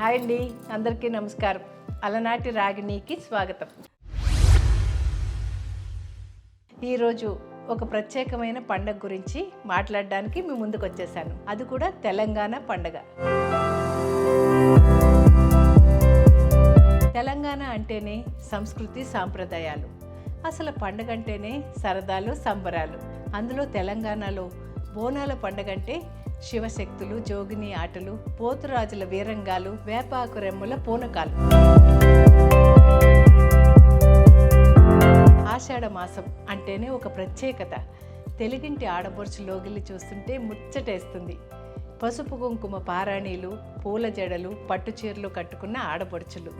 Hi అండి, అందరికీ నమస్కారం. అలనాటి రాగిణికి స్వాగతం. ఈరోజు ఒక ప్రత్యేకమైన పండగ గురించి మాట్లాడడానికి మీ ముందుకు వచ్చేసాను. అది కూడా తెలంగాణ పండగ. తెలంగాణ అంటేనే సంస్కృతి సాంప్రదాయాలు. అసలు పండగ అంటేనే సరదాలు సంబరాలు. అందులో తెలంగాణలో బోనాల పండగ అంటే శివశక్తులు, జోగిని ఆటలు, పోతురాజుల వీరంగాలు, వేపాకు రెమ్మల పూనకాలు. ఆషాఢ మాసం అంటేనే ఒక ప్రత్యేకత. తెలుగింటి ఆడపడుచు లోగిలి చూస్తుంటే ముచ్చటేస్తుంది. పసుపు కుంకుమ పారాణీలు, పూల జడలు, పట్టు చీరలు కట్టుకున్న ఆడపడుచులు.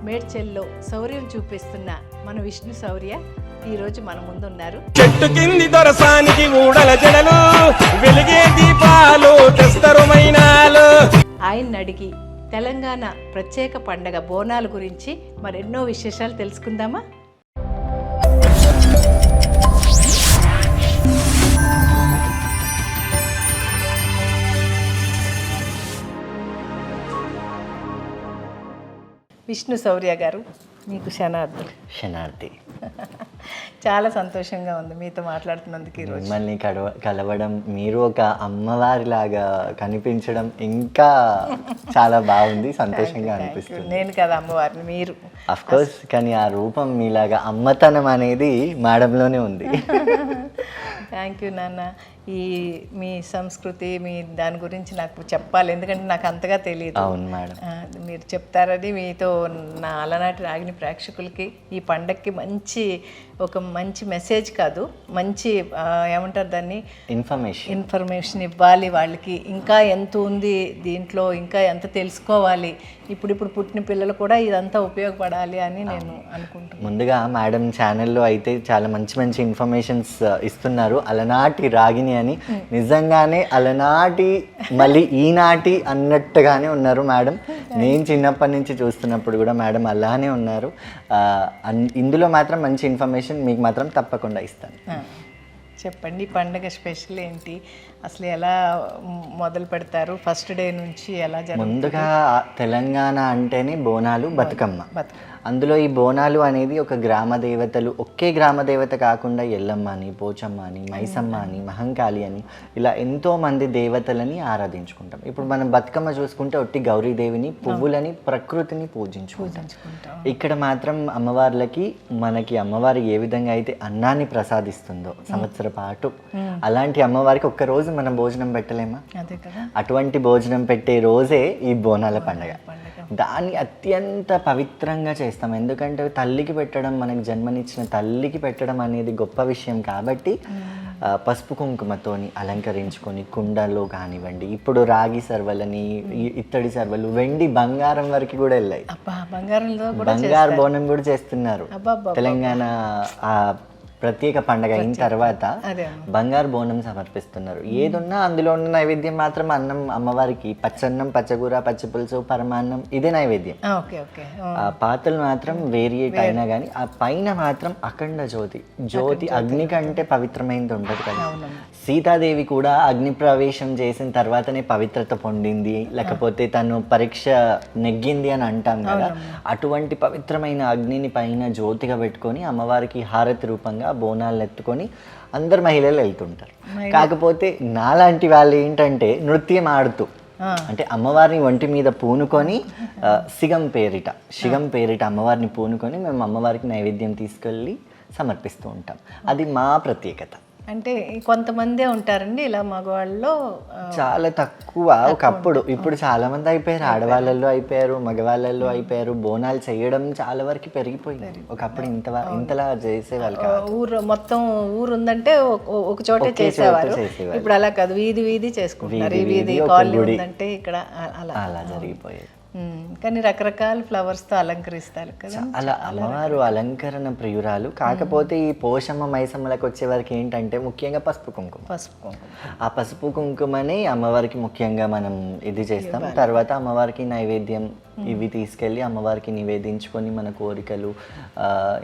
మేడ్చెల్లో శౌర్యం చూపిస్తున్న మన విష్ణు శౌర్య ఈరోజు మన ముందున్నారు. చెట్టు కింది దొరసానికి ఊడల జడలు, వెలిగే దీపాలు తెస్తరు మైనాలు. ఆయన్ని అడిగి తెలంగాణ ప్రత్యేక పండగ బోనాల గురించి మరెన్నో విశేషాలు తెలుసుకుందామా? విష్ణు శౌర్య గారు, మీకు శనార్థి. చాలా సంతోషంగా ఉంది మీతో మాట్లాడుతున్నందుకు. ఈరోజు మిమ్మల్ని కలవడం, మీరు ఒక అమ్మవారిలాగా కనిపించడం ఇంకా చాలా బాగుంది, సంతోషంగా అనిపిస్తుంది. నేను కదా అమ్మవారిని, మీరు అఫ్ కోర్స్, కానీ ఆ రూపం మీలాగా అమ్మతనం అనేది మేడంలోనే ఉంది. థ్యాంక్ యూ నాన్న. ఈ మీ సంస్కృతి, మీ దాని గురించి నాకు చెప్పాలి, ఎందుకంటే నాకు అంతగా తెలియదు. అవును మేడం, మీరు చెప్తారని మీతో నా అలనాటి రాగిణి ప్రేక్షకులకి ఈ పండగకి మంచి మెసేజ్ కాదు, మంచి ఏమంటారు దాన్ని, ఇన్ఫర్మేషన్ ఇవ్వాలి వాళ్ళకి. ఇంకా ఎంత ఉంది దీంట్లో, ఇంకా ఎంత తెలుసుకోవాలి, ఇప్పుడు పుట్టిన పిల్లలు కూడా ఇదంతా ఉపయోగపడాలి అని నేను అనుకుంటున్నాను. ముందుగా మేడం ఛానల్లో అయితే చాలా మంచి ఇన్ఫర్మేషన్స్ ఇస్తున్నారు. అలనాటి రాగిణి అని నిజంగానే అలనాటి మళ్ళీ ఈనాటి అన్నట్టుగానే ఉన్నారు మేడం. నేను చిన్నప్పటి నుంచి చూస్తున్నప్పుడు కూడా మేడం అలానే ఉన్నారు. ఇందులో మాత్రం మంచి ఇన్ఫర్మేషన్ మీకు మాత్రం తప్పకుండా ఇస్తాను. చెప్పండి, పండగ స్పెషల్ ఏంటి, అసలు ఎలా మొదలు పెడతారు, ఫస్ట్ డే నుంచి ఎలా జరుగుతుంది? ముందుగా తెలంగాణ అంటేనే బోనాలు, బతుకమ్మ. అందులో ఈ బోనాలు అనేది ఒక గ్రామ దేవతలు, ఒకే గ్రామ దేవత కాకుండా ఎల్లమ్మ అని, పోచమ్మ అని, మైసమ్మ అని, మహంకాళి అని, ఇలా ఎంతో మంది దేవతలని ఆరాధించుకుంటాం. ఇప్పుడు మనం బతుకమ్మ చూసుకుంటే ఒట్టి గౌరీదేవిని, పువ్వులని, ప్రకృతిని పూజించుకుంటాం. ఇక్కడ మాత్రం అమ్మవార్లకి, మనకి అమ్మవారి ఏ విధంగా అయితే అన్నాన్ని ప్రసాదిస్తుందో సంవత్సర పాటు, అలాంటి అమ్మవారికి ఒక్క రోజు మనం భోజనం పెట్టలేమా? అటువంటి భోజనం పెట్టే రోజే ఈ బోనాల పండగ. దాన్ని అత్యంత పవిత్రంగా చేస్తాం, ఎందుకంటే తల్లికి పెట్టడం, మనకి జన్మనిచ్చిన తల్లికి పెట్టడం అనేది గొప్ప విషయం కాబట్టి పసుపు కుంకుమతోని అలంకరించుకొని కుండలో కానివ్వండి, ఇప్పుడు రాగి సర్వలని, ఇత్తడి సర్వలు, వెండి బంగారం వరకు కూడా వెళ్ళాయి. బంగారు బోనం కూడా చేస్తున్నారు. తెలంగాణ ప్రత్యేక పండగ అయిన తర్వాత బంగారు బోనం సమర్పిస్తున్నారు. ఏదున్నా అందులో ఉన్న నైవేద్యం మాత్రం అన్నం, అమ్మవారికి పచ్చన్నం, పచ్చగూర, పచ్చిపులుసు, పరమాన్నం, ఇదే నైవేద్యం. పాత్రలు మాత్రం వేరియేట్ అయినా కానీ ఆ పైన మాత్రం అఖండ జ్యోతి అగ్ని కంటే పవిత్రమైనది ఉండదు కదా. సీతాదేవి కూడా అగ్ని ప్రవేశం చేసిన తర్వాతనే పవిత్రత పొందింది, లేకపోతే తను పరీక్ష నెగ్గింది అని అంటాం కదా. అటువంటి పవిత్రమైన అగ్నిని పైన జ్యోతిగా పెట్టుకొని అమ్మవారికి హారతి రూపంగా బోనాలు ఎత్తుకొని అందరు మహిళలు వెళ్తుంటారు. కాకపోతే నాలాంటి వాళ్ళు ఏంటంటే నృత్యం ఆడుతూ, అంటే అమ్మవారిని ఒంటి మీద పూనుకొని శిగం పేరిట అమ్మవారిని పూనుకొని మేము అమ్మవారికి నైవేద్యం తీసుకెళ్ళి సమర్పిస్తూ ఉంటాం. అది మా ప్రత్యేకత. అంటే కొంతమందే ఉంటారండి ఇలా మగవాళ్ళలో, చాలా తక్కువ ఒకప్పుడు. ఇప్పుడు చాలా మంది అయిపోయారు, ఆడవాళ్ళల్లో అయిపోయారు, మగవాళ్ళల్లో అయిపోయారు. బోనాలు చేయడం చాలా వరకు పెరిగిపోయింది. ఒకప్పుడు ఇంతలా చేసేవాళ్ళు కాదు. మొత్తం ఊరు ఉందంటే ఒక చోటే చేసేవారు. ఇప్పుడు అలా కాదు, వీధి చేసుకుంటున్నారు. ఈ వీధి కాలనీ ఉందంటే ఇక్కడ అలా జరిగిపోయేది. కానీ రకరకాల ఫ్లవర్స్తో అలంకరిస్తారు కదా. అలా అమ్మవారు అలంకరణ ప్రియురాలు. కాకపోతే ఈ పోషమ్మ, మైసమ్మలకు వచ్చే వరకు ఏంటంటే ముఖ్యంగా పసుపు కుంకుమ. ఆ పసుపు కుంకుమని అమ్మవారికి ముఖ్యంగా మనం ఇది చేస్తాం. తర్వాత అమ్మవారికి నైవేద్యం ఇవి తీసుకెళ్ళి అమ్మవారికి నివేదించుకొని మన కోరికలు,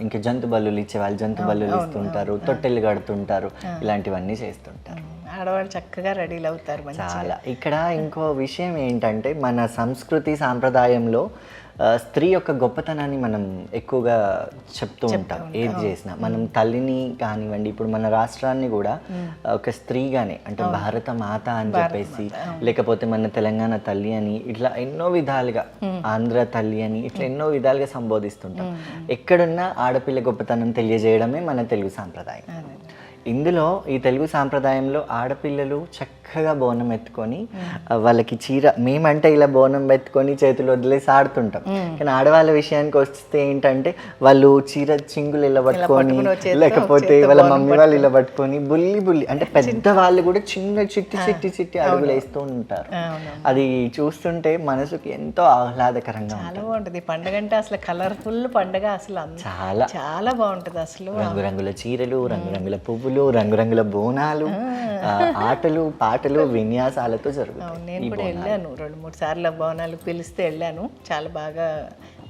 ఇంకా జంతు బలులు ఇచ్చేవాళ్ళు జంతు బలులు ఇస్తుంటారు, తొట్టెలు కడుతుంటారు, ఇలాంటివన్నీ చేస్తుంటారు. ఆడవాళ్ళు చక్కగా రెడీలు అవుతారు మంచిగా. చాలా. ఇక్కడ ఇంకో విషయం ఏంటంటే మన సంస్కృతి సాంప్రదాయంలో స్త్రీ యొక్క గొప్పతనాన్ని మనం ఎక్కువగా చెప్తూ ఉంటాం. ఏది చేసినా మనం తల్లిని కానివ్వండి, ఇప్పుడు మన రాష్ట్రాన్ని కూడా ఒక స్త్రీగానే, అంటే భారత మాత అని చెప్పేసి, లేకపోతే మన తెలంగాణ తల్లి అని, ఇట్లా ఎన్నో విధాలుగా, ఆంధ్ర తల్లి అని, ఇట్లా ఎన్నో విధాలుగా సంబోధిస్తుంటాం. ఎక్కడున్నా ఆడపిల్ల గొప్పతనం తెలియజేయడమే మన తెలుగు సాంప్రదాయం. ఇందులో ఈ తెలుగు సాంప్రదాయంలో ఆడపిల్లలు చక్కగా బోనం ఎత్తుకొని వాళ్ళకి చీర, మేమంటే ఇలా బోనం ఎత్తుకొని చేతులు వదిలేసి ఆడుతుంటాం. కానీ ఆడవాళ్ళ విషయానికి వస్తే ఏంటంటే వాళ్ళు చీర చింగులు ఇలా పట్టుకొని, లేకపోతే వాళ్ళ మమ్మీ వాళ్ళు ఇలా పట్టుకొని బుల్లి అంటే పెద్దవాళ్ళు కూడా చిన్న చిట్టి అడుగులు వేస్తూ ఉంటారు. అది చూస్తుంటే మనసుకి ఎంతో ఆహ్లాదకరంగా చాలా బాగుంటుంది. పండుగ అంటే అసలు కలర్ఫుల్ పండుగ, అసలు చాలా చాలా బాగుంటుంది. అసలు రంగురంగుల చీరలు, రంగురంగుల పువ్వులు, రంగురంగుల బోనాలు, ఆటలు పాటలు విన్యాసాలతో జరుగుతాయి. నేను కూడా వెళ్ళాను 2-3 సార్లు బోనాలు పిలిస్తే వెళ్ళాను. చాలా బాగా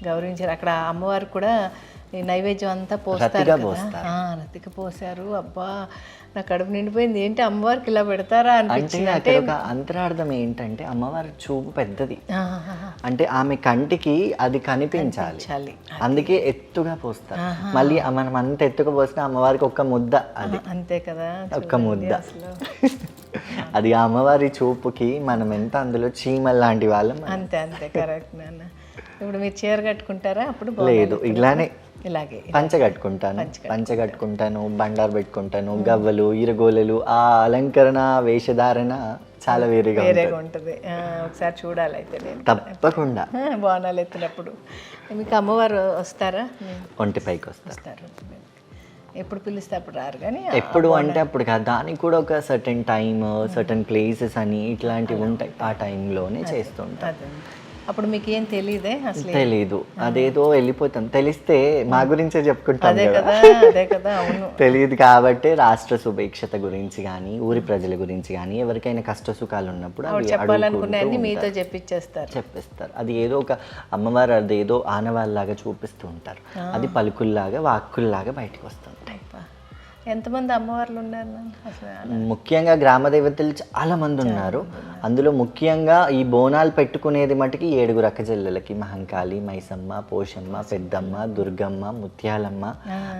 గౌరవించారు. అక్కడ అమ్మవారు కూడా ఈ నైవేద్యం అంతా పోస్తారు కదా, రతికి పోసారు. అబ్బా నా కడుపు నిండిపోయింది. ఏంటి అమ్మవారికి ఇలా పెడతారా అనిపించింది. అంటే ఒక అంతరార్థం ఏంటంటే అమ్మవారి చూపు పెద్దది, అంటే ఆమె కంటికి అది కనిపించాలి, అందుకే ఎత్తుగా పోస్తారు. మళ్ళీ మనం అంత ఎత్తుగా పోసిన అమ్మవారికి ఒక్క ముద్ద, అది అంతే కదా, ఒక్క ముద్ద. అది ఆ అమ్మవారి చూపుకి మనం ఎంత అందులో చీమల్ లాంటి వాళ్ళం. అంతే అంతే, కరెక్ట్ నాన్న. ఇప్పుడు మీరు చీర కట్టుకుంటారా? అప్పుడు లేదు, ఇలానే ఇలాగే పంచ కట్టుకుంటాను, బండారు పెట్టుకుంటాను, గవ్వలు, ఇరగోలలు, ఆ అలంకరణ వేషధారణ చాలా వేరేగా ఉంటుంది. ఒకసారి చూడాలి అయితే నేను తప్పకుండా. బోనాలు ఎత్తినప్పుడు మీకు అమ్మవారు వస్తారా? ఒంటిపైకి వస్తారు. ఎప్పుడు పిలిస్తే అప్పుడు రారు, కానీ ఎప్పుడు అంటే అప్పుడు కాదు, దానికి కూడా ఒక సర్టెన్ టైమ్, సర్టెన్ ప్లేసెస్ అని ఇట్లాంటివి ఉంటాయి. ఆ టైంలోనే చేస్తుంటారు. అప్పుడు మీకు ఏం తెలియదే? అసలు తెలీదు, అదేదో వెళ్ళిపోతాం. తెలిస్తే మా గురించే చెప్పుకుంటాం కదా. అవును, తెలియదు కాబట్టి రాష్ట్ర సుభిక్షత గురించి కానీ, ఊరి ప్రజల గురించి కానీ, ఎవరికైనా కష్ట సుఖాలు ఉన్నప్పుడు చెప్పాలనుకున్నాయని మీతో చెప్పిస్తారు. అది ఏదో ఒక అమ్మవారు అదేదో ఆనవాళ్ళలాగా చూపిస్తూ ఉంటారు. అది పలుకుల్లాగా, వాక్కుల్లాగా బయటకు వస్తుంటాయి. ఎంతమంది అమ్మవార్లు ఉన్నారు అసలు? ముఖ్యంగా గ్రామ దేవతలు చాలా మంది ఉన్నారు. అందులో ముఖ్యంగా ఈ బోనాలు పెట్టుకునేది మటుకి 7 అక్కజెల్లెలకి, మహంకాళి, మైసమ్మ, పోషమ్మ, పెద్దమ్మ, దుర్గమ్మ, ముత్యాలమ్మ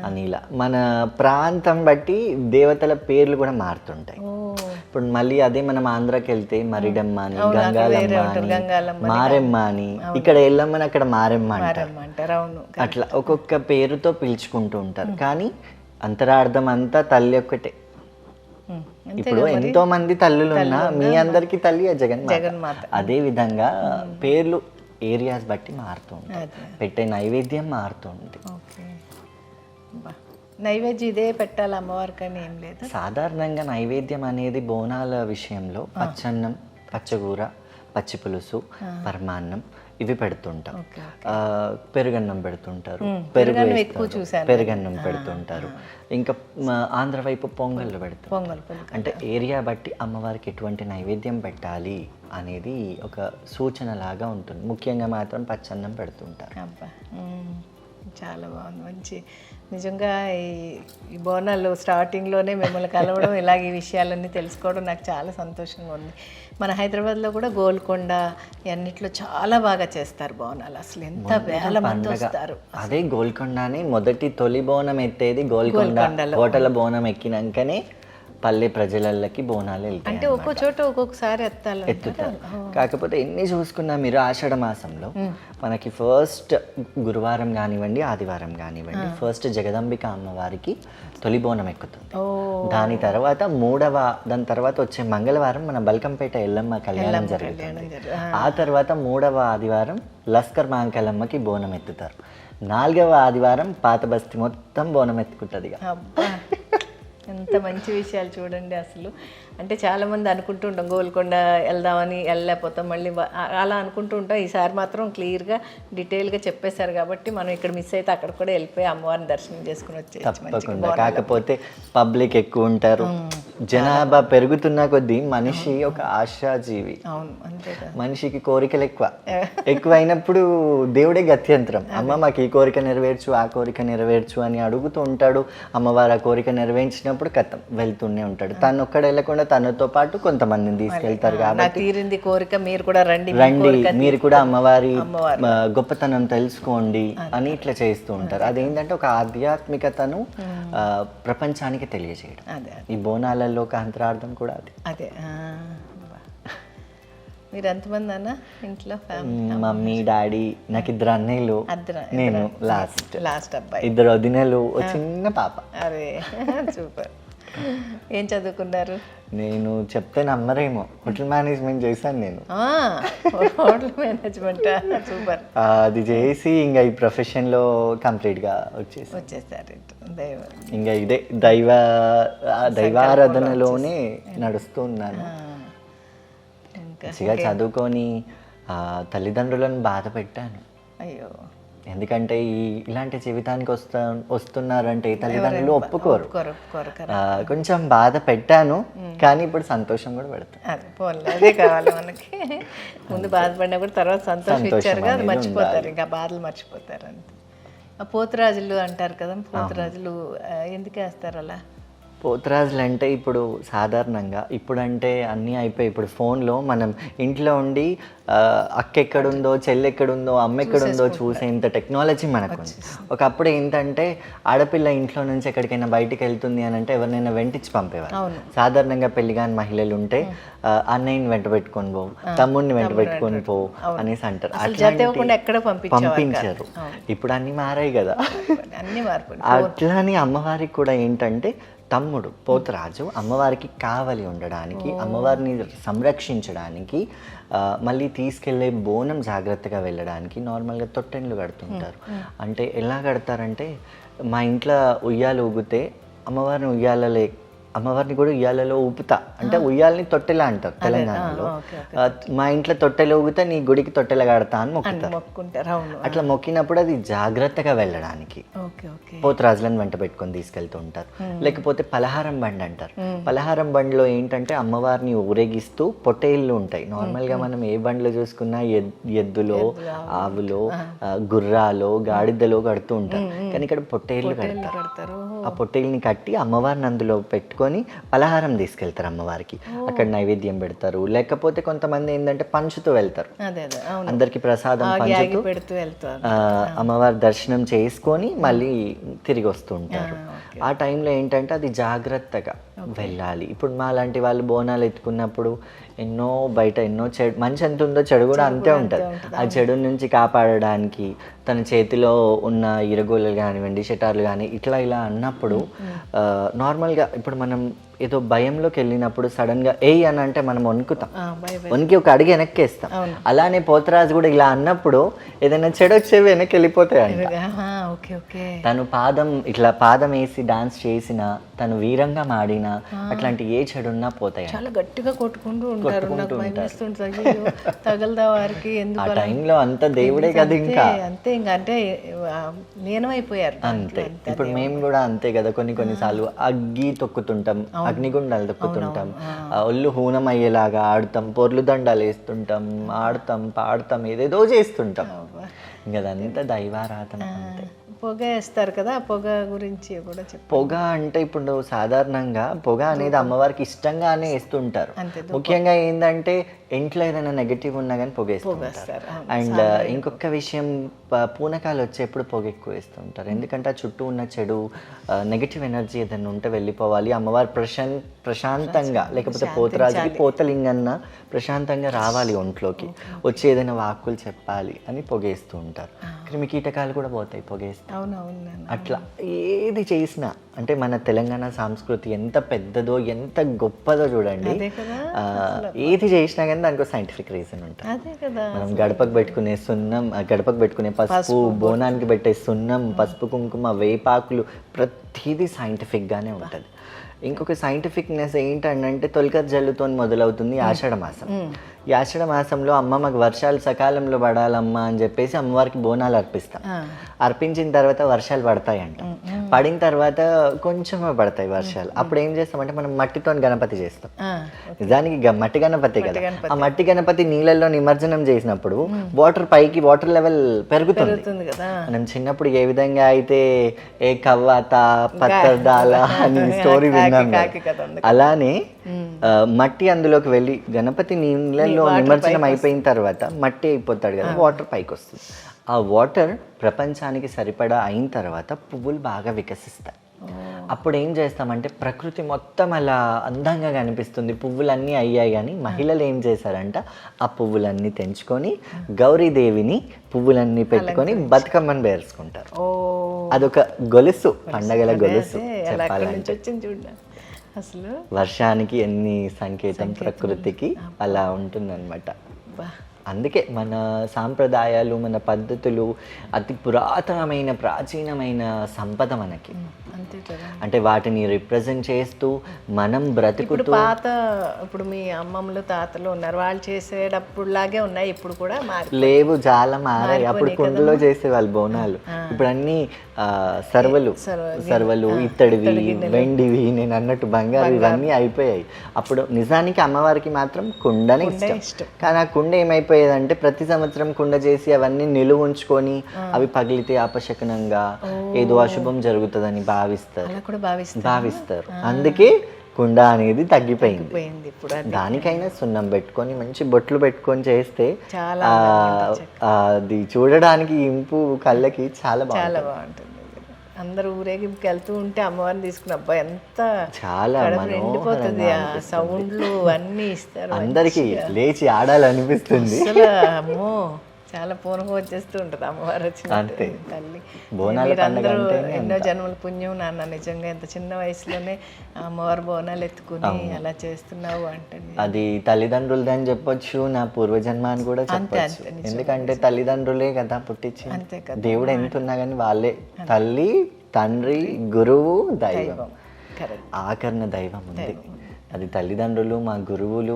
అని ఇలా మన ప్రాంతం బట్టి దేవతల పేర్లు కూడా మారుతుంటాయి. ఇప్పుడు మళ్ళీ అదే మనం ఆంధ్రాకి వెళ్తే మరిడమ్మ అని, గంగాలమ్మ అని, మారెమ్మ అని, ఇక్కడ ఎల్లమ్మని అక్కడ మారెమ్మ అంటారు. అట్లా ఒక్కొక్క పేరుతో పిలుచుకుంటూ ఉంటారు. కానీ అంతరార్థం అంతా తల్లి ఒక్కటే. ఇప్పుడు ఎంతో మంది తల్లులు ఉన్నా మీ అందరికి తల్లి జగన్మాత. అదే విధంగా పేర్లు ఏరియాస్ బట్టి మారుతూ ఉంటాయి, పెట్టే నైవేద్యం మారుతుంది. నైవేద్యం ఇదే పెట్టాలి అమ్మవారికి అని ఏం లేదు. సాధారణంగా నైవేద్యం అనేది బోనాల విషయంలో పచ్చన్నం, పచ్చగూర, పచ్చి పులుసు, పరమాన్నం ఇవి పెడుతుంటాం. పెరుగన్నం పెడుతుంటారు, పెరుగన్నం పెడుతుంటారు. ఇంకా ఆంధ్ర వైపు పొంగళ్ళు పెడతారు. అంటే ఏరియా బట్టి అమ్మవారికి ఎటువంటి నైవేద్యం పెట్టాలి అనేది ఒక సూచన లాగా ఉంటుంది. ముఖ్యంగా మాత్రం పచ్చన్నం పెడుతుంటారు. అబ్బా చాలా బాగుంది. మంచి నిజంగా ఈ బోనాలు స్టార్టింగ్లోనే మిమ్మల్ని కలవడం, ఇలాగ ఈ విషయాలన్నీ తెలుసుకోవడం నాకు చాలా సంతోషంగా ఉంది. మన హైదరాబాద్లో కూడా గోల్కొండ అన్నిట్లో చాలా బాగా చేస్తారు బోనాలు. అసలు ఎంత వేల మంది వస్తారు. అదే గోల్కొండని మొదటి తొలి బోనం ఎత్తేది గోల్కొండ. కోటల బోనం ఎక్కినాకనే పల్లె ప్రజలకి బోనాలు వెళ్తాయి. అంటే ఒక్కో చోట ఒక్కొక్కసారి ఎత్తుతారు. కాకపోతే ఎన్ని చూసుకున్నా మీరు ఆషాఢ మాసంలో మనకి ఫస్ట్ గురువారం కానివ్వండి, ఆదివారం కానివ్వండి, ఫస్ట్ జగదంబిక అమ్మవారికి తొలి బోనం ఎక్కుతుంది. దాని తర్వాత వచ్చే మంగళవారం మన బల్కంపేట ఎల్లమ్మ కళ్యాణం జరుగుతుంది. ఆ తర్వాత 3వ ఆదివారం లస్కర్ మాంకలమ్మకి బోనం ఎత్తుతారు. 4వ ఆదివారం పాత బస్తీ మొత్తం బోనం ఎత్తుకుంటుంది. ఎంత మంచి విషయాలు చూడండి అసలు. అంటే చాలామంది అనుకుంటూ ఉంటాం గోల్కొండ వెళ్దామని, వెళ్ళలేకపోతాం, మళ్ళీ అలా అనుకుంటూ ఉంటాం. ఈసారి మాత్రం క్లియర్గా డీటెయిల్గా చెప్పేశారు కాబట్టి మనం ఇక్కడ మిస్ అయితే అక్కడ కూడా వెళ్ళిపోయి అమ్మవారిని దర్శనం చేసుకుని వచ్చేయచ్చు. కాకపోతే పబ్లిక్ ఎక్కువ ఉంటారు, జనాభా పెరుగుతున్న కొద్దీ మనిషి ఒక ఆశాజీవి. మనిషికి కోరికలు ఎక్కువైనప్పుడు దేవుడే గత్యంతరం. అమ్మ మాకు ఈ కోరిక నెరవేర్చు, ఆ కోరిక నెరవేర్చు అని అడుగుతూ ఉంటాడు. అమ్మవారు ఆ కోరిక నెరవేర్చినప్పుడు కథం వెళ్తూనే ఉంటాడు. తను ఒక్కడ వెళ్ళకుండా తనతో పాటు కొంతమందిని తీసుకెళ్తారు నాకు కాబట్టి తీరింది కోరిక, మీరు కూడా రండి, మీ రండి కోరిక మీరు కూడా అమ్మవారి గొప్పతనం తెలుసుకోండి అని ఇట్లా చేస్తూ ఉంటారు. అదేంటంటే ఒక ఆధ్యాత్మికతను ప్రపంచానికి తెలియజేయడం. అదే ఈ బోనాలలో ఒక అంతరార్థం కూడా అది. అదే. మీరు ఎంతమంది అన్న ఇంట్లో ఫ్యామిలీ? మమ్మీ డాడీ, నాకు 2 అన్నయ్యలు, నేను లాస్ట్ అబ్బాయి, 2 వదినలు, ఒక చిన్న పాప. అరే సూపర్. ఏం చదువుకున్నారు? నేను చెప్తే నమ్మరేమో, హోటల్ మేనేజ్మెంట్ చేశాను నేను. Hotel management, super. అది చేసి ఇంకా ఈ ప్రొఫెషన్లో కంప్లీట్గా వచ్చేసారు. ఇంకా ఇదే దైవారాధనలోనే నడుస్తూ ఉన్నాను. మంచిగా చదువుకొని తల్లిదండ్రులను బాధ పెట్టాను. అయ్యో, ఎందుకంటే ఇలాంటి జీవితానికి వస్తున్నారంటే తల్లిదండ్రులు ఒప్పుకోరు. కొంచెం బాధ పెట్టాను, కానీ ఇప్పుడు సంతోషం కూడా పెడతాను. అదే పోన్లే, అదే కావాలి మనకి. ముందు బాధపడినా కూడా తర్వాత సంతోషం ఇచ్చారుగా, అది మర్చిపోతారు, ఇంకా బాధలు మర్చిపోతారు అంతే. పోతురాజులు అంటారు కదా, పోతురాజులు ఎందుకు వేస్తారు అలా? పోతురాజులు అంటే ఇప్పుడు సాధారణంగా ఇప్పుడంటే అన్నీ అయిపోయి, ఇప్పుడు ఫోన్లో మనం ఇంట్లో ఉండి అక్క ఎక్కడుందో, చెల్లి ఎక్కడుందో, అమ్మ ఎక్కడుందో చూసేంత టెక్నాలజీ మనకు ఉంది. ఒకప్పుడు ఏంటంటే ఆడపిల్ల ఇంట్లో నుంచి ఎక్కడికైనా బయటికి వెళ్తుంది అని అంటే ఎవరినైనా వెంటించి పంపేవారు. సాధారణంగా పెళ్లిగాని మహిళలు ఉంటే అన్నయ్యని వెంట పెట్టుకొని పోవు, తమ్ముడిని వెంట పెట్టుకొని పోవు అనేసి అంటారు. పంపించారు. ఇప్పుడు అన్నీ మారాయి కదా. అట్లానే అమ్మవారికి కూడా ఏంటంటే తమ్ముడు పోతురాజు అమ్మవారికి కావలి ఉండడానికి, అమ్మవారిని సంరక్షించడానికి, మళ్ళీ తీసుకెళ్లే బోనం జాగ్రత్తగా వెళ్ళడానికి నార్మల్గా తొట్టెన్లు కడుతుంటారు. అంటే ఎలా కడతారంటే, మా ఇంట్లో ఉయ్యాలు ఊగితే అమ్మవారిని కూడా ఉయ్యాలలో ఊపుతా, అంటే ఉయ్యాలని తొట్టెలా అంటారు తెలంగాణలో. మా ఇంట్లో తొట్టెలు ఊగితే నీ గుడికి తొట్టెలు కడతా అని మొక్కుతారు. అట్లా మొక్కినప్పుడు అది జాగ్రత్తగా వెళ్ళడానికి పోతురాజులను వెంట పెట్టుకొని తీసుకెళ్తూ ఉంటారు. లేకపోతే పలహారం బండి అంటారు. పలహారం బండిలో ఏంటంటే అమ్మవారిని ఊరేగిస్తూ పొట్టేళ్ళు ఉంటాయి. నార్మల్గా మనం ఏ బండ్లో చూసుకున్నా ఎద్దులో, ఆవులో, గుర్రాలో, గాడిదలో కడుతూ ఉంటారు, కానీ ఇక్కడ పొట్టేళ్ళు కడతారు. ఆ పొట్టేళ్ళని కట్టి అమ్మవారిని అందులో పెట్టుకొని పలహారం తీసుకెళ్తారు అమ్మవారికి. అక్కడ నైవేద్యం పెడతారు. లేకపోతే కొంతమంది ఏంటంటే పంచుతూ వెళ్తారు, అందరికి ప్రసాదం పంచుతూ అమ్మవారి దర్శనం చేసుకొని మళ్ళీ తిరిగి వస్తూ ఉంటారు. ఆ టైంలో ఏంటంటే అది జాగ్రత్తగా వెళ్ళాలి. ఇప్పుడు మా లాంటి వాళ్ళు బోనాలు ఎత్తుకున్నప్పుడు బయట ఎన్నో చెడు, మంచి ఎంత ఉందో చెడు కూడా అంతే ఉంటుంది. ఆ చెడు నుంచి కాపాడడానికి తన చేతిలో ఉన్న ఇరగోళ్ళు కానివ్వండి, షటార్లు కానీ ఇట్లా ఇలా అన్నప్పుడు నార్మల్గా ఇప్పుడు మనం ఏదో భయంలోకి వెళ్ళినప్పుడు సడన్గా అని అంటే మనం వణుకుతాం, వణికి ఒక అడుగు వెనక్కేస్తాం. అలానే పోతరాజు కూడా ఇలా అన్నప్పుడు ఏదైనా చెడు వచ్చేవి వెనక్కి వెళ్ళిపోతాయంట. తను పాదం వేసి డాన్స్ చేసినా, తను వీరంగా మాడినా, అట్లాంటి ఏ చెడున్నా పోతాయి. చాలా గట్టిగా కొట్టుకుంటూ ఉంటారు. తగలదా వారికి ఆ టైంలో అంత దేవుడే కదా, ఇంకా అంతే, ఇంకా అంటే లీనమైపోయారు అంతే. ఇప్పుడు మేము కూడా అంతే కదా, కొన్నిసార్లు అగ్గి తొక్కుతుంటాం, అగ్నిగుండాలు తొక్కుతుంటాం, ఒళ్ళు హూనం అయ్యేలాగా ఆడుతాం, పొర్లు దండాలు వేస్తుంటాం, ఆడతాం, పాడతాం, ఏదేదో చేస్తుంటాం. ఇంకా అదంతా దైవారాధన. అంతే. పొగ వేస్తారు కదా, పొగ గురించి కూడా చెప్పు. పొగ అంటే ఇప్పుడు సాధారణంగా పొగ అనేది అమ్మవారికి ఇష్టంగానే వేస్తుంటారు. ముఖ్యంగా ఏంటంటే ఇంట్లో ఏదైనా నెగటివ్ ఉన్నా కానీ పొగ వేస్తుంటారు. అండ్ ఇంకొక విషయం, పూనకాలు వచ్చేప్పుడు పొగ ఎక్కువ వేస్తుంటారు. ఎందుకంటే ఆ చుట్టూ ఉన్న చెడు నెగటివ్ ఎనర్జీ ఏదైనా ఉంటే వెళ్ళిపోవాలి, అమ్మవారు ప్రశాంతంగా, లేకపోతే పోతరాజుకి పోతలింగన్న ప్రశాంతంగా రావాలి ఒంట్లోకి, వచ్చి ఏదైనా వాక్కులు చెప్పాలి అని పొగేస్తూ ఉంటారు. క్రిమి కీటకాలు కూడా పోతాయి పొగేస్తే. అట్లా ఏది చేసినా, అంటే మన తెలంగాణ సంస్కృతి ఎంత పెద్దదో, ఎంత గొప్పదో చూడండి. ఏది చేసినా కానీ దానికి సైంటిఫిక్ రీజన్ ఉంటుంది. మనం గడపకు పెట్టుకునే సున్నం, గడపకు పెట్టుకునే పసుపు, బోనానికి పెట్టే సున్నం, పసుపు, కుంకుమ, వేపాకులు, ప్రతిదీ సైంటిఫిక్గానే ఉంటుంది. ఇంకొక సైంటిఫిక్నెస్ ఏంటంటే తొలకరి జల్లుతో మొదలవుతుంది ఆషాఢ మాసం. ఈ ఆషాఢ మాసంలో అమ్మ మాకు వర్షాలు సకాలంలో పడాలమ్మా అని చెప్పేసి అమ్మవారికి బోనాలు అర్పిస్తాం. అర్పించిన తర్వాత వర్షాలు పడతాయంట. పడిన తర్వాత కొంచెమే పడతాయి వర్షాలు. అప్పుడు ఏం చేస్తామంటే మనం మట్టితో గణపతి చేస్తాం. నిజానికి మట్టి గణపతి కదా. ఆ మట్టి గణపతి నీళ్ళల్లో నిమజ్జనం చేసినప్పుడు వాటర్ లెవెల్ పెరుగుతుంది. మనం చిన్నప్పుడు ఏ విధంగా అయితే ఏ కవ్వాత పత్తర్దాల అని స్టోరీ విన్నాం, అలానే మట్టి అందులోకి వెళ్ళి గణపతి నీళ్ళల్లో నిమజ్జనం అయిపోయిన తర్వాత మట్టి అయిపోతాడు కదా, వాటర్ పైకి వస్తుంది. ఆ వాటర్ ప్రపంచానికి సరిపడా అయిన తర్వాత పువ్వులు బాగా వికసిస్తాయి. అప్పుడు ఏం చేస్తామంటే ప్రకృతి మొత్తం అలా అందంగా కనిపిస్తుంది. పువ్వులన్నీ అయ్యాయి, కానీ మహిళలు ఏం చేశారంట ఆ పువ్వులన్నీ తెంచుకొని గౌరీదేవిని పువ్వులన్నీ పెట్టుకొని బతుకమ్మని పేర్చుకుంటారు. అదొక గొలుసు, పండగల గొలుసు చెప్పాలంటే. అసలు వర్షానికి ఎన్ని సంకేతం ప్రకృతికి అలా ఉంటుందన్నమాట. అందుకే మన సాంప్రదాయాలు, మన పద్ధతులు అతి పురాతనమైన ప్రాచీనమైన సంపద మనకి. అంటే వాటిని రిప్రజెంట్ చేస్తూ మనం బ్రతుకుతూ ఇప్పుడు మీ అమ్మమ్మలు తాతలు ఉన్నారు, వాళ్ళు చేసేటప్పుడు లాగే ఉన్నాయి, ఇప్పుడు కూడా లేవు, చాలా మారాయి. అప్పుడు కుండలో చేసేవాళ్ళు బోనాలు, ఇప్పుడు అన్ని సర్వలు ఇత్తడివి, వెండివి, నేను అన్నట్టు బంగారు, ఇవన్నీ అయిపోయాయి. అప్పుడు నిజానికి అమ్మవారికి మాత్రం కుండనే ఇష్టం. కానీ ఆ కుండ ఏమైపోయేదంటే ప్రతి సంవత్సరం కుండ చేసి అవన్నీ నిలువ ఉంచుకొని అవి పగిలితే అపశకనంగా ఏదో అశుభం జరుగుతుందని భావిస్తారు. అందుకే కుండ అనేది తగ్గిపోయింది. దానికైనా సున్నం పెట్టుకొని మంచి బొట్లు పెట్టుకొని చేస్తే అది చూడడానికి ఇంపు కళ్ళకి చాలా బాగుంటుంది. అందరూ ఊరేగింపుకి వెళ్తూ ఉంటే అమ్మవారిని తీసుకున్న అబ్బాయి ఎంత చాలా ఎండిపోతుంది, ఆ సౌండ్లు అన్నీ ఇస్తారు, అందరికి లేచి ఆడాలనిపిస్తుంది. అమ్మో చాలా పూర్వం వచ్చేస్తూ ఉంటుంది అమ్మవారు వచ్చిన అంతే. తల్లి బోనాల పండుగ ఎన్నో జన్మల పుణ్యం నాన్న, నిజంగా ఎంత చిన్న వయసులోనే అమ్మవారు బోనాలు ఎత్తుకుని అలా చేస్తున్నావు అంటే అది తల్లిదండ్రులది అని చెప్పొచ్చు, నా పూర్వజన్మ అని కూడా చెప్పొచ్చు. ఎందుకంటే తల్లిదండ్రులే కదా పుట్టించి, దేవుడు ఎంత ఉన్నా కానీ వాళ్ళే తల్లి, తండ్రి, గురువు, దైవం, ఆకరణ దైవం ఉంది. అది తల్లిదండ్రులు, మా గురువులు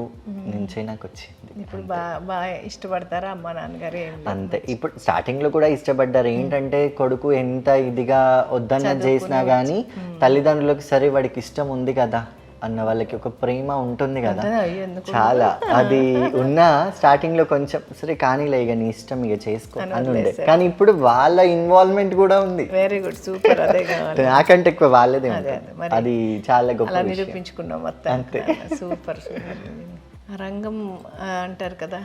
నుంచే నాకు వచ్చింది. ఇప్పుడు బాగా ఇష్టపడతారా అమ్మ నాన్నగారు? అంతే. ఇప్పుడు స్టార్టింగ్ లో కూడా ఇష్టపడ్డారు. ఏంటంటే కొడుకు ఎంత ఇదిగా వద్దన్నది చేసినా కానీ తల్లిదండ్రులకు సరే వాడికి ఇష్టం ఉంది కదా అన్న వాళ్ళకి ఒక ప్రేమ ఉంటుంది కదా, చాలా. అది ఉన్న స్టార్టింగ్ లో కొంచెం సరే కానీలే ఇక నీ ఇష్టం ఇక చేసుకో అని ఉండే. కానీ ఇప్పుడు వాళ్ళ ఇన్వాల్వ్మెంట్ కూడా ఉంది. Very good, super. అదే నాకంటే ఎక్కువ వాళ్ళదే ఉంటుంది. అది చాలా గొప్ప నిరూపించుకున్నాం మొత్తం. అంతే, సూపర్. రంగం అంటారు కదా,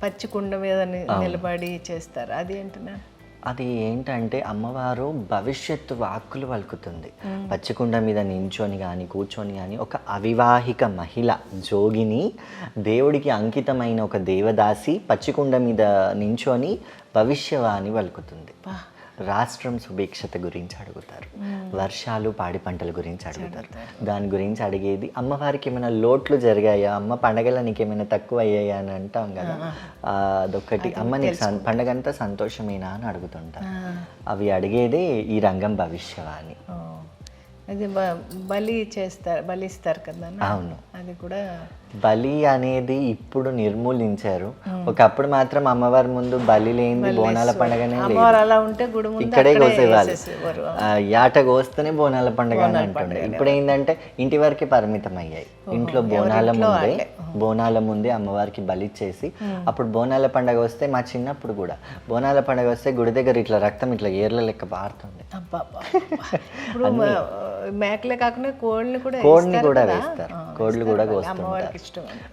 పచ్చి కుండ మీద నిలబడి చేస్తారు, అది ఏంటన్నా? అది ఏంటంటే అమ్మవారు భవిష్యత్తు వాక్కులు పలుకుతుంది. పచ్చికుండ మీద నించొని కానీ కూర్చొని కానీ ఒక అవివాహిక మహిళ జోగిని, దేవుడికి అంకితమైన ఒక దేవదాసి పచ్చికుండ మీద నించొని భవిష్యవాణి పలుకుతుంది. రాష్ట్రం సుభిక్షత గురించి అడుగుతారు, వర్షాలు పాడి పంటల గురించి అడుగుతారు. దాని గురించి అడిగేది అమ్మవారికి ఏమైనా లోట్లు జరిగాయా, అమ్మ పండగల నీకు ఏమైనా తక్కువ అయ్యాయా అని అంటాం కదా, అదొక్కటి. అమ్మ నీకు పండగంతా సంతోషమేనా అని అడుగుతుంటారు. అవి అడిగేదే ఈ రంగం భవిష్యవాణి. అది బలిస్తారు కదా. అవును, అది కూడా బలి అనేది ఇప్పుడు నిర్మూలించారు. ఒకప్పుడు మాత్రం అమ్మవారి ముందు బలి లేని బోనాల పండుగనే లేదు, ఇక్కడే కోసేవాళ్ళు. యాట కోస్తేనే బోనాల పండుగ అని అంటుండే. ఇప్పుడు ఏంటంటే ఇంటి వరకే పరిమితం అయ్యాయి. ఇంట్లో బోనాల ముందే అమ్మవారికి బలి ఇచ్చేసి, అప్పుడు బోనాల పండుగ వస్తే మా చిన్నప్పుడు కూడా బోనాల పండుగ వస్తే గుడి దగ్గర ఇట్లా రక్తం ఇట్లా ఏర్ల లెక్క పారుతుంది. మేకలే కాకుండా కోడిని కూడా వేస్తారు, కోళ్ళు కూడా కోస్తుంటారు.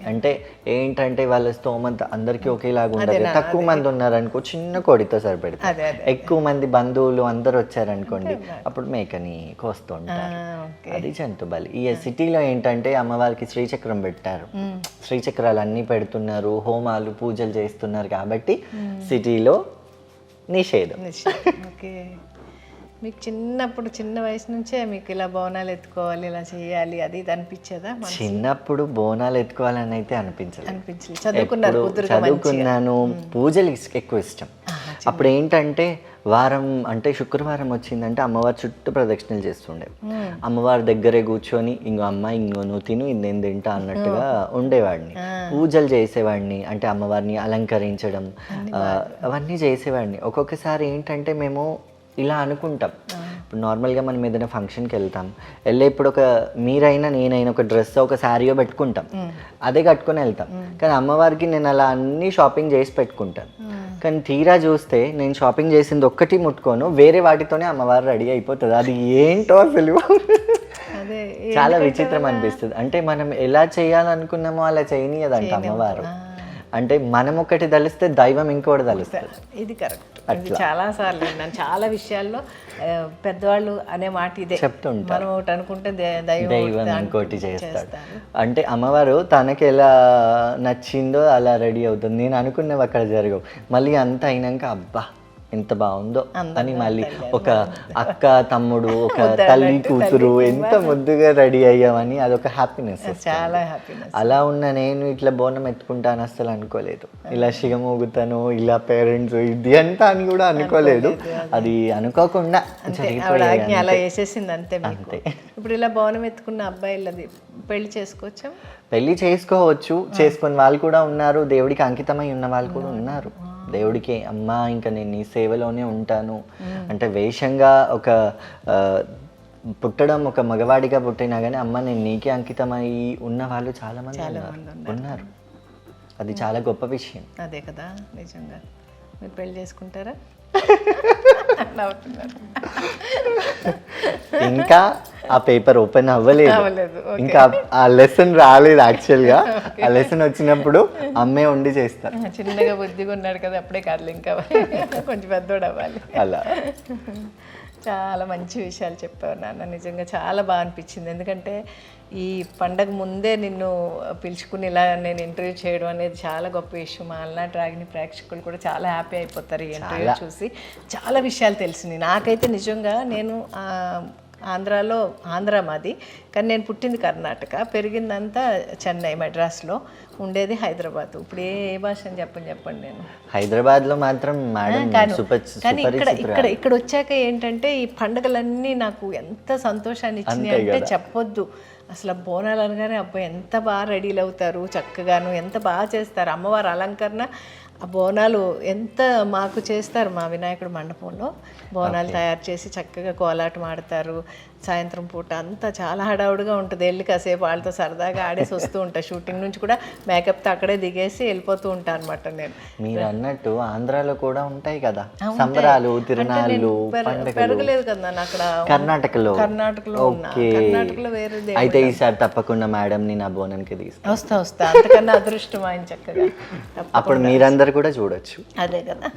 అంటే ఏంటంటే వాళ్ళ స్తోమత అందరికీ ఒకేలాగా ఉండదు. తక్కువ మంది ఉన్నారనుకో చిన్న కోడితో సరిపెడతారు. ఎక్కువ మంది బంధువులు అందరు వచ్చారనుకోండి అప్పుడు మేకని కోస్తుంటారు. అది జంతు బలి. ఈ సిటీలో ఏంటంటే అమ్మవారికి శ్రీచక్రం పెట్టారు, శ్రీచక్రాలు అన్నీ పెడుతున్నారు, హోమాలు పూజలు చేస్తున్నారు కాబట్టి సిటీలో నిషేధం. మీకు చిన్నప్పుడు చిన్న వయసు నుంచే మీకు ఇలా బోనాలు ఎత్తుకోవాలి, ఇలా చేయాలి అది ఇది అనిపించేదా? చిన్నప్పుడు బోనాలు ఎత్తుకోవాలని అయితే అనిపించలేదు. చదువుకున్నాను, పూజలు ఎక్కువ ఇష్టం. అప్పుడు ఏంటంటే వారం అంటే శుక్రవారం వచ్చిందంటే అమ్మవారి చుట్టూ ప్రదక్షిణలు చేస్తుండే. అమ్మవారి దగ్గరే కూర్చొని ఇంకో అమ్మ ఇంకో నువ్వు తిను నేను తింటా అన్నట్టుగా ఉండేవాడిని. పూజలు చేసేవాడిని, అంటే అమ్మవారిని అలంకరించడం అవన్నీ చేసేవాడిని. ఒక్కొక్కసారి ఏంటంటే మేము ఇలా అనుకుంటాం, ఇప్పుడు నార్మల్గా మనం ఏదైనా ఫంక్షన్కి వెళ్తాం, ఇప్పుడు ఒక మీరైనా నేనైనా ఒక డ్రెస్ ఒక శారీయో పెట్టుకుంటాం, అదే కట్టుకొని వెళ్తాం. కానీ అమ్మవారికి నేను అలా అన్నీ షాపింగ్ చేసి పెట్టుకుంటాను. కానీ తీరా చూస్తే నేను షాపింగ్ చేసింది ఒక్కటి ముట్టుకోను, వేరే వాటితోనే అమ్మవారు రెడీ అయిపోతుంది. అది ఏంటో అసలు అదే చాలా విచిత్రం అనిపిస్తుంది. అంటే మనం ఎలా చేయాలనుకున్నామో అలా చేయనియదంట అమ్మవారు. అంటే మనం ఒకటి తలిస్తే దైవం ఇంకోటి తలుస్తుంది. ఇది కరెక్ట్. ఇది చాలాసార్లు విన్నాను. చాలా విషయాల్లో పెద్దవాళ్ళు అనే మాట ఇదే చెప్తుంటారు. మనం ఒకటి అనుకుంటే దైవం ఇంకోటి చేస్తాడు. అంటే అమ్మవారు తనకి ఎలా నచ్చిందో అలా రెడీ అవుతుంది. నేను అనుకున్నవి అక్కడ జరగవు. మళ్ళీ అంత అయినాక అబ్బా ఎంత బాగుందో అని మళ్ళీ ఒక అక్క తమ్ముడు ఒక తల్లి కూతురు ఎంత ముద్దుగా రెడీ అయ్యామని అదొక హ్యాపీనెస్. చాలా హ్యాపీనెస్. అలా ఉన్న నేను ఇట్లా బోనం ఎత్తుకుంటాను అసలు అనుకోలేదు. ఇలా శిగమోగుతాను ఇలా పేరెంట్స్ ఇది అంతా అని కూడా అనుకోలేదు. అది అనుకోకుండా అలా వేసేసింది అంతే. ఇప్పుడు ఇలా బోనం ఎత్తుకున్న అబ్బాయిలది పెళ్లి చేసుకోవచ్చా? పెళ్లి చేసుకోవచ్చు. చేసుకుని వాళ్ళు కూడా ఉన్నారు. దేవుడికి అంకితమై ఉన్న వాళ్ళు కూడా ఉన్నారు. దేవుడికి అమ్మ ఇంకా నేను నీ సేవలోనే ఉంటాను అంటే వేషంగా ఒక పుట్టడం ఒక మగవాడిగా పుట్టినా కానీ అమ్మ నేను నీకే అంకితమై ఉన్న వాళ్ళు చాలా మంది ఉన్నారు. అది చాలా గొప్ప విషయం. అదే కదా నిజంగా. మీరు పెళ్లి చేసుకుంటారా? ఇంకా ఆ పేపర్ ఓపెన్ అవ్వలేదు. ఇంకా ఆ లెసన్ రాలేదు. యాక్చువల్గా ఆ లెసన్ వచ్చినప్పుడు అమ్మే ఉండి చేస్తారు. చిన్నగా బుద్ధిగా ఉన్నాడు కదా అప్పుడే కాదు, ఇంకా కొంచెం పెద్దోడు అవ్వాలి. అలా చాలా మంచి విషయాలు చెప్పావు నాన్న. నిజంగా చాలా బాగా అనిపించింది. ఎందుకంటే ఈ పండగ ముందే నిన్ను పిలుచుకుని ఇలా నేను ఇంటర్వ్యూ చేయడం అనేది చాలా గొప్ప విషయం. మా అలనాటి రాగిని ప్రేక్షకులు కూడా చాలా హ్యాపీ అయిపోతారు ఈ ఇంటర్వ్యూ చూసి. చాలా విషయాలు తెలిసినాయి నాకైతే. నిజంగా నేను ఆంధ్ర మాది, కానీ నేను పుట్టింది కర్ణాటక, పెరిగిందంతా చెన్నై మెడ్రాస్లో, ఉండేది హైదరాబాద్. ఇప్పుడు ఏ భాష అని చెప్పండి. నేను హైదరాబాద్లో మాత్రం కానీ ఇక్కడ వచ్చాక ఏంటంటే ఈ పండుగలన్నీ నాకు ఎంత సంతోషాన్ని ఇచ్చినాయి అంటే చెప్పొద్దు. అసలు బోనాలు అనగానే అబ్బాయి ఎంత బాగా రెడీలు అవుతారు, చక్కగాను ఎంత బాగా చేస్తారు. అమ్మవారి అలంకరణ, ఆ బోనాలు ఎంత మాకు చేస్తారు. మా వినాయకుడు మండపంలో బోనాలు తయారు చేసి చక్కగా కోలాటం ఆడతారు. సాయంత్రం పూట అంతా చాలా హడావుడిగా ఉంటుంది. వెళ్ళి కాసేపు వాళ్ళతో సరదాగా ఆడేసి వస్తూ ఉంటా. షూటింగ్ నుంచి కూడా మేకప్తో అక్కడే దిగేసి వెళ్ళిపోతూ ఉంటాను అనమాట. నేను మీరు అన్నట్టు ఆంధ్రాలో కూడా ఉంటాయి కదా సంబరాలు తిరునాళ్ళు పెరగలేదు కదా అక్కడ. కర్ణాటకలో ఉన్నా. కర్ణాటకలో వేరే. అయితే ఈసారి తప్పకుండా మేడం ని నా బోనంకి తీసుకు వస్తా. అంతకన్నా అదృష్టం ఆయన చక్కగా. అప్పుడు మీరందరూ కూడా చూడొచ్చు. అదే కదా.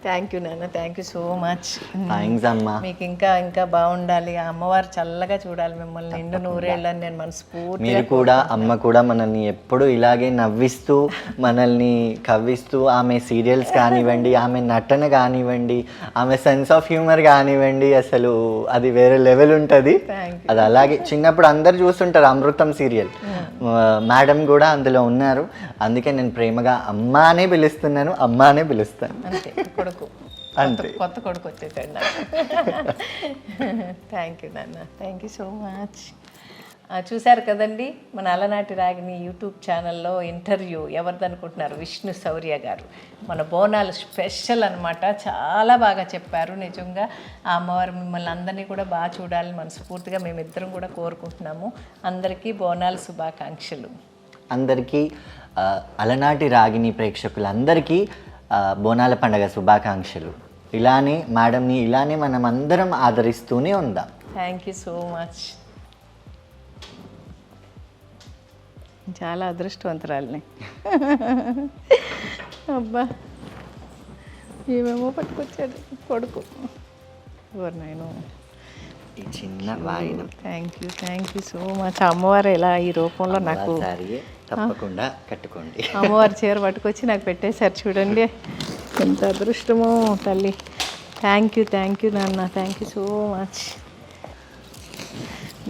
థ్యాంక్ యూ నాన్న. Thank you so much. Thanks అమ్మా. మీకు ఇంకా బాగుండాలి. ఆ అమ్మవారు చల్లగా చూడాలి మిమ్మల్ని నిండు నూరేళ్ళని నేను మనస్ఫూర్తిగా. మీరు కూడా అమ్మ కూడా మనల్ని ఎప్పుడు ఇలాగే నవ్విస్తూ మనల్ని కవ్విస్తూ, ఆమె సీరియల్స్ కానివ్వండి, ఆమె నటన కానివ్వండి, ఆమె సెన్స్ ఆఫ్ హ్యూమర్ కానివ్వండి, అసలు అది వేరే లెవెల్ ఉంటుంది. అది అలాగే చిన్నప్పుడు అందరు చూస్తుంటారు అమృతం సీరియల్, మేడం కూడా అందులో ఉన్నారు. అందుకే నేను ప్రేమగా అమ్మానే పిలుస్తున్నాను, అమ్మానే పిలుస్తాను. అంతే కొడుకు, కొత్త కొడుకు వచ్చేసాడు నాకు. థ్యాంక్ యూ నాన్న. Thank you so much. చూశారు కదండి మన అలనాటి రాగిని యూట్యూబ్ ఛానల్లో ఇంటర్వ్యూ. ఎవరిది అనుకుంటున్నారు? విష్ణు శౌర్య గారు. మన బోనాలు స్పెషల్ అనమాట. చాలా బాగా చెప్పారు. నిజంగా ఆ అమ్మవారు మిమ్మల్ని అందరినీ కూడా బాగా చూడాలని మనస్ఫూర్తిగా మేమిద్దరం కూడా కోరుకుంటున్నాము. అందరికీ బోనాల శుభాకాంక్షలు. అందరికీ అలనాటి రాగిని ప్రేక్షకులందరికీ బోనాల పండుగ శుభాకాంక్షలు. ఇలానే మేడంని ఇలానే మనం అందరం ఆదరిస్తూనే ఉందాం. Thank you so much. చాలా అదృష్టవంతురాలని. అబ్బా ఏమేమో పట్టుకొచ్చాడు కొడుకు. ఎవరు నేను ఈ చిన్న వాయినం. Thank you so much. అమ్మవారు ఇలా ఈ రూపంలో నాకు తప్పకుండా కట్టుకోండి. అమ్మవారి చీర పట్టుకొచ్చి నాకు పెట్టేశారు చూడండి. ఎంత అదృష్టమో తల్లి. థ్యాంక్ యూ నాన్న. Thank you so much.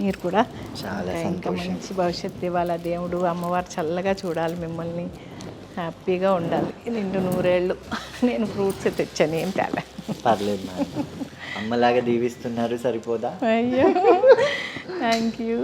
మీరు కూడా చాలా ఇంకా మంచి భవిష్యత్తు ఇవ్వాలి దేవుడు. అమ్మవారు చల్లగా చూడాలి మిమ్మల్ని, హ్యాపీగా ఉండాలి నిండు నూరేళ్ళు. నేను ఫ్రూట్స్ తెచ్చాను, ఏం తేలే. పర్లేదు అమ్మలాగా దీవిస్తున్నారు, సరిపోదా? అయ్యో థ్యాంక్ యూ.